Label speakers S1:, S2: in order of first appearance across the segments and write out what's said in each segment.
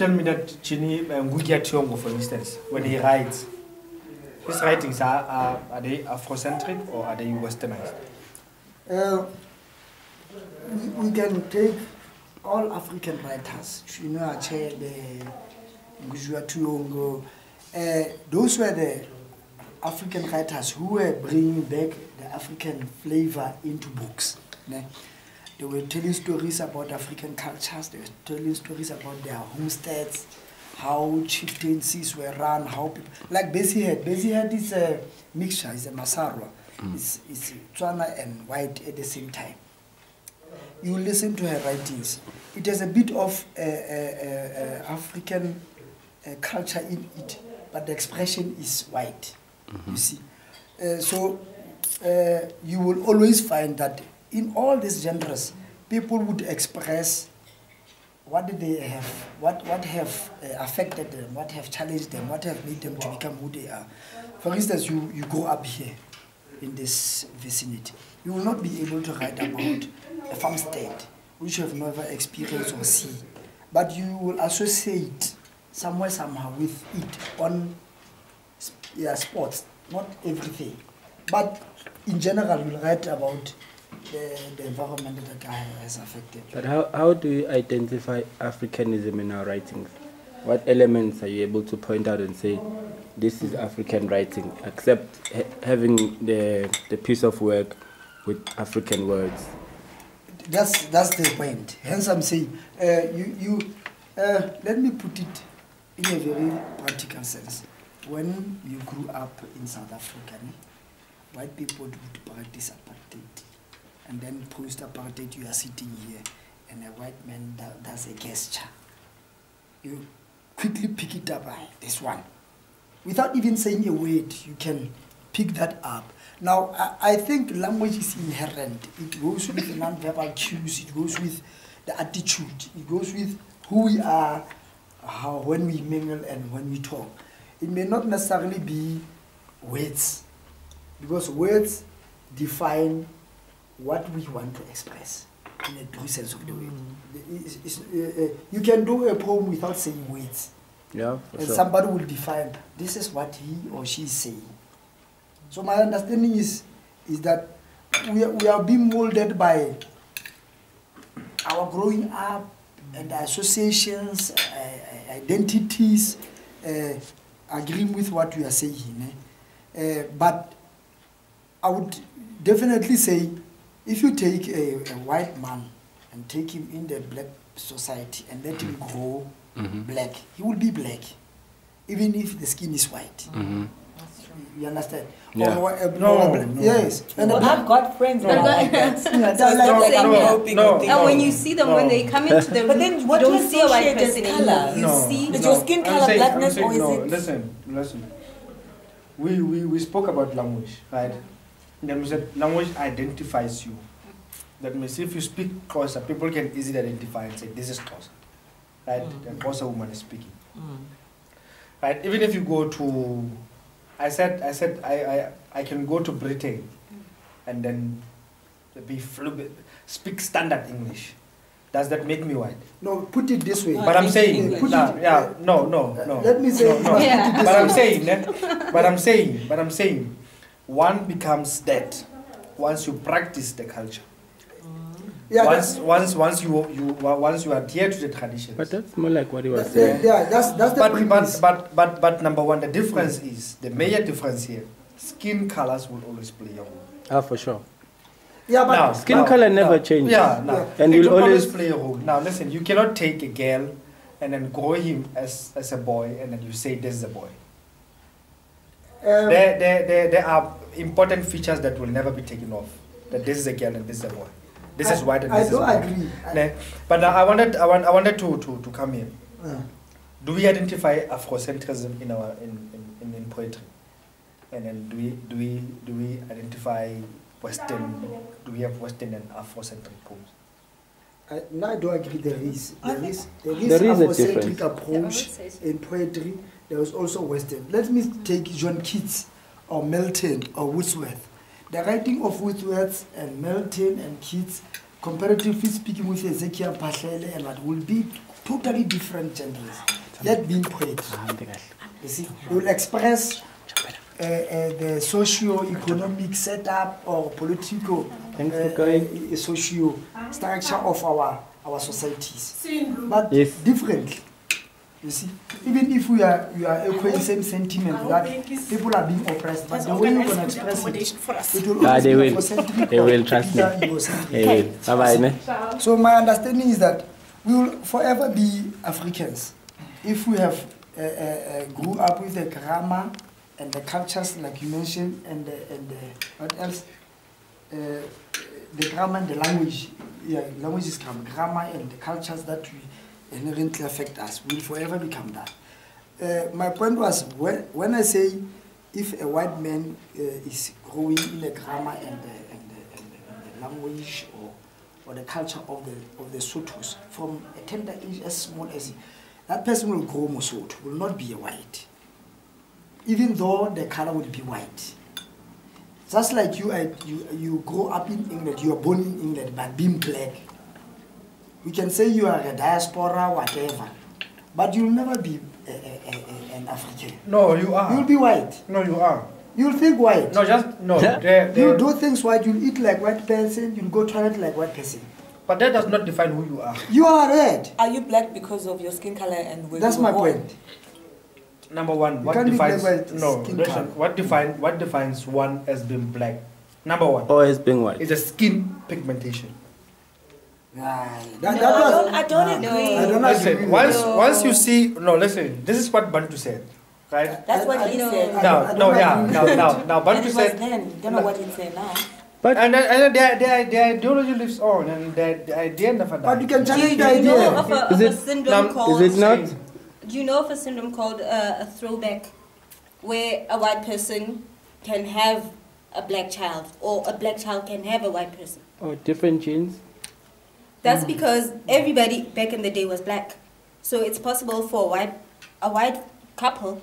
S1: tell me that Chini Ngugia Thiong'o, for instance, when he writes, his writings are they Afrocentric or are they Westernized?
S2: We can take all African writers, Chinua Achebe, Ngugia Thiong'o. Those were the African writers who were bringing back the African flavor into books. They were telling stories about African cultures, they were telling stories about their homesteads, how chieftaincies were run, how people, like Bessie Head. Bessie Head is a mixture, it's a Masarwa. It's Tswana and white at the same time. You listen to her writings. It has a bit of African culture in it, but the expression is white, you see. So you will always find that in all these genres, people would express what did they have, what have affected them, what have challenged them, what have made them to become who they are. For instance, you grow up here in this vicinity. You will not be able to write about a farmstead, which you have never experienced or seen. But you will associate somewhere, somehow with it on sports, not everything. But in general, you'll write about the environment that has affected.
S3: But how do you identify Africanism in our writings? What elements are you able to point out and say, this is African writing, except having the piece of work with African words?
S2: That's the point. Hence I'm saying, let me put it in a very practical sense. When you grew up in South Africa, white people would practice apartheid. And then post-apartheid, you are sitting here, and a white man does a gesture. You quickly pick it up, this one. Without even saying a word, you can pick that up. Now, I think language is inherent. It goes with the non-verbal cues, it goes with the attitude, it goes with who we are, when we mingle and when we talk. It may not necessarily be words, because words define what we want to express in a true sense of the word. You can do a poem without saying words.
S3: Yeah,
S2: and
S3: sure.
S2: Somebody will define, this is what he or she is saying. So my understanding is that we are being molded by our growing up and the associations, identities, agreeing with what we are saying. But I would definitely say, if you take a white man and take him in the black society and let him grow black, he will be black, even if the skin is white.
S4: That's true.
S2: You understand?
S3: Yeah.
S1: No.
S2: Yes. And
S4: I've got friends that are like that.
S5: And when you see them, when they come into the room,
S4: But then what
S5: you
S4: do
S5: don't
S4: you
S5: see a white
S4: associate as
S5: person
S4: colour?
S5: anymore. You see
S4: Is your skin color blackness or is
S1: no,
S4: it?
S1: Listen. We spoke about language, right? Then we said language identifies you. That means if you speak Xhosa, people can easily identify and say, this is Xhosa. Right? The Xhosa woman is speaking. Right? Even if you go to, I said I can go to Britain and then speak standard English. Does that make me white?
S2: No, put it this way.
S1: But I'm saying, no.
S2: Let me say,
S1: no. But I'm saying, one becomes that once you practice the culture.
S2: Yeah,
S1: once you adhere to the traditions.
S3: But that's more like what he was saying.
S2: Yeah, that's the premise.
S1: But number one, the difference is, the major difference here, skin colors will always play a role.
S3: Ah, for sure.
S2: Yeah, but
S3: Skin color never changes.
S1: Yeah.
S3: And
S1: it
S3: will
S1: will
S3: always
S1: play a role. Now listen, you cannot take a girl and then grow him as a boy and then you say this is a boy. There are important features that will never be taken off. That this is a girl and this is a boy. This is white and this is black.
S2: I don't agree.
S1: But I wanted to come here. Do we identify Afrocentrism in poetry? And then do we identify Western? Do we have Western and Afrocentric poems?
S2: No, I don't agree. There is
S3: There is
S2: Afrocentric
S3: a
S2: approach in poetry. There is also Western. Let me take John Keats or Milton or Wordsworth. The writing of Wordsworth and Milton and Keats, comparatively speaking with Ezekiel Pahlele and what will be totally different genres, yet being poetry. You see, they will express the socio-economic setup or political socio structure of our societies, but differently. You see, even if we are equal same sentiment that people are being oppressed, but the way you can express it will always be Afrocentric.
S3: They will trust me. They will. Bye-bye.
S2: So my understanding is that we will forever be Africans if we have grew up with the grammar and the cultures, like you mentioned, and what else? The grammar and the language. Yeah, language is grammar. Grammar and the cultures that we inherently affect us. We'll forever become that. My point was, when I say if a white man is growing in the grammar and the language or the culture of the Sothos from a tender age as small as that person will grow Mosotho, will not be a white, even though the color will be white. Just like you grow up in England, you are born in England, but being black. We can say you are a diaspora, whatever, but you'll never be an African.
S1: No, you are.
S2: You'll be white.
S1: No, you are.
S2: You'll think white.
S1: No, just no.
S2: You'll do things white. You'll eat like white person. You'll go toilet like white person.
S1: But that does not define who you are.
S2: You are red.
S4: Are you black because of your skin color and where
S2: That's
S4: you were
S2: my
S4: born?
S2: point.
S1: Number one, what
S2: can't be
S1: defines
S2: black by
S1: no?
S2: skin
S1: Listen,
S2: color.
S1: what defines one as being black? Number one,
S3: Or as being white.
S1: is a skin pigmentation.
S2: Right.
S4: I don't agree.
S2: I don't
S1: Listen,
S2: agree.
S1: once you see, no, listen. This is what Bantu said, right?
S4: That's what he said.
S1: Now,
S4: And
S1: Bantu
S4: it was
S1: said,
S4: then. Don't know what he's saying now.
S3: But
S1: and their ideology lives on, and the idea never dies.
S2: But you can
S5: Do
S2: challenge
S5: you
S2: the
S5: know
S2: idea.
S5: of a
S3: Is it-
S5: syndrome called?
S3: is it not?
S5: Do you know of a syndrome called a throwback, where a white person can have a black child, or a black child can have a white person?
S3: or different genes?
S5: That's because everybody back in the day was black, so it's possible for a white couple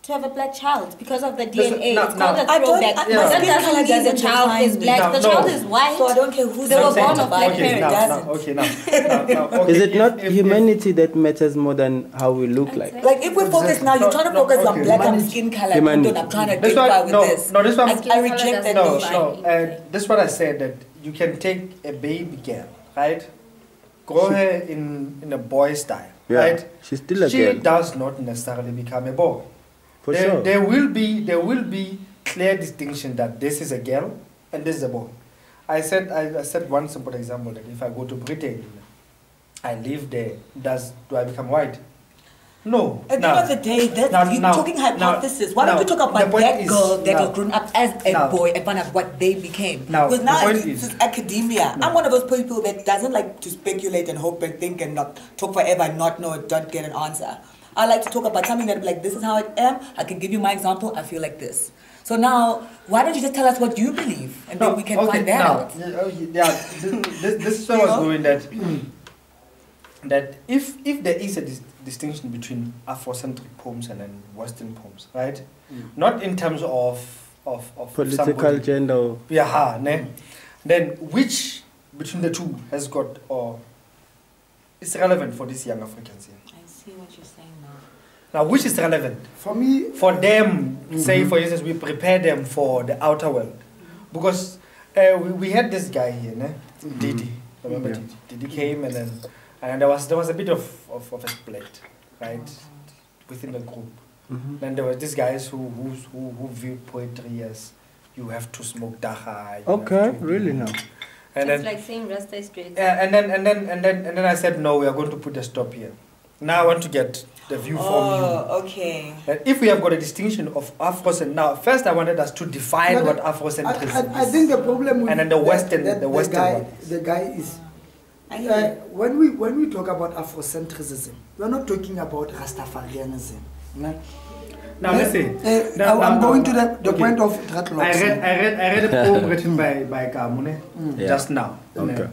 S5: to have a black child because of the
S1: Listen,
S5: DNA.
S1: no,
S5: It's called
S1: no.
S5: a
S4: I don't-
S5: throwback.
S4: my
S5: But that
S4: skin color
S5: doesn't mean the
S4: doesn't
S5: child
S4: define
S5: is
S4: me.
S5: black.
S1: No,
S5: The
S1: no.
S5: child is white.
S4: So I don't care who's
S5: They were
S4: the
S5: born
S4: center,
S5: of black
S1: okay,
S5: parents.
S1: okay,
S3: Is it not
S1: if-
S3: humanity that matters more than how we look like?
S5: Exactly.
S4: Like if we focus now, you're trying to focus on
S1: okay.
S4: black and
S2: Humanity.
S4: skin color.
S3: Humanity.
S4: I'm trying to
S1: This
S4: identify
S1: one,
S4: with
S1: no,
S4: this.
S1: no, this one.
S4: I reject that
S1: No,
S4: notion.
S1: no. This is what I said, that you can take a baby girl, right? Grow her in a boy style,
S3: Yeah,
S1: right?
S3: she's still a
S1: She
S3: girl.
S1: does not necessarily become a boy.
S3: For
S1: there,
S3: sure.
S1: there will be clear distinction that this is a girl and this is a boy. I said one simple example, that if I go to Britain, I live there, do I become white? No.
S4: At the end of the day, you're talking hypothesis. Why don't we talk
S1: the
S4: about
S1: point
S4: that
S1: is-
S4: girl that
S1: now-
S4: was grown up as a
S1: now-
S4: boy and found out what they became?
S1: Now,
S4: Because
S1: the
S4: now
S1: point
S4: it's
S1: is-
S4: academia. I'm one of those people that doesn't like to speculate and hope and think and not talk forever and not know, don't get an answer. I like to talk about something that like, this is how I am. I can give you my example. I feel like this. So now, why don't you just tell us what you believe and then we can find that out?
S1: This is where I was going, that if there is a distinction between Afrocentric poems and then Western poems, right? Not in terms of
S3: Political
S1: somebody-
S3: gender.
S1: Yeah, ne? Then which between the two has got or is relevant for these young Africans here?
S4: I see what you're saying now.
S1: Now, which is relevant
S2: For me,
S1: for them? Say, for instance, we prepare them for the outer world, because we had this guy here, ne? Didi. Remember
S3: Yeah.
S1: Didi? Didi came and there was a bit of a split, right, within the group. Then there were these guys who viewed poetry as you have to smoke dacha. you
S3: Okay,
S1: have to-
S3: really now.
S1: And
S5: It's
S1: then
S5: like saying Rasta is straight.
S1: and then I said no, we are going to put a stop here. Now I want to get the view from you.
S4: Oh, okay.
S1: That if we have got a distinction of Afrocentrism, now first I wanted us to define
S2: But
S1: what Afrocentrism
S2: I
S1: is.
S2: think the problem with
S1: And then the Western-
S2: that
S1: the Western
S2: guy,
S1: one.
S2: the guy is
S4: I hear you.
S2: when we talk about Afrocentrism, we're not talking about Rastafarianism. No?
S1: Now listen.
S2: I'm going to the
S1: okay.
S2: point of
S1: I
S2: dreadlocks.
S1: read a poem written by Kamune
S3: Yeah.
S1: just now.
S3: Okay.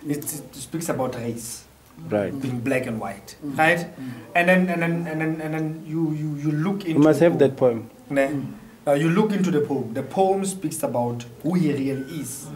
S1: It speaks about race,
S3: Right.
S1: being black and white, right? And then you look into
S3: You must
S1: the
S3: have that
S1: poem.
S3: poem.
S1: Ne? You look into the poem. The poem speaks about who he really is,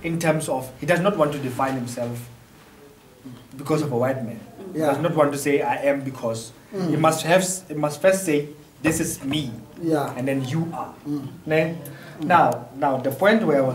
S1: in terms of he does not want to define himself because of a white man.
S2: Yeah.
S1: does not want to say I am because it must first say this is me,
S2: Yeah.
S1: and then you are. Ne? Now the point where I was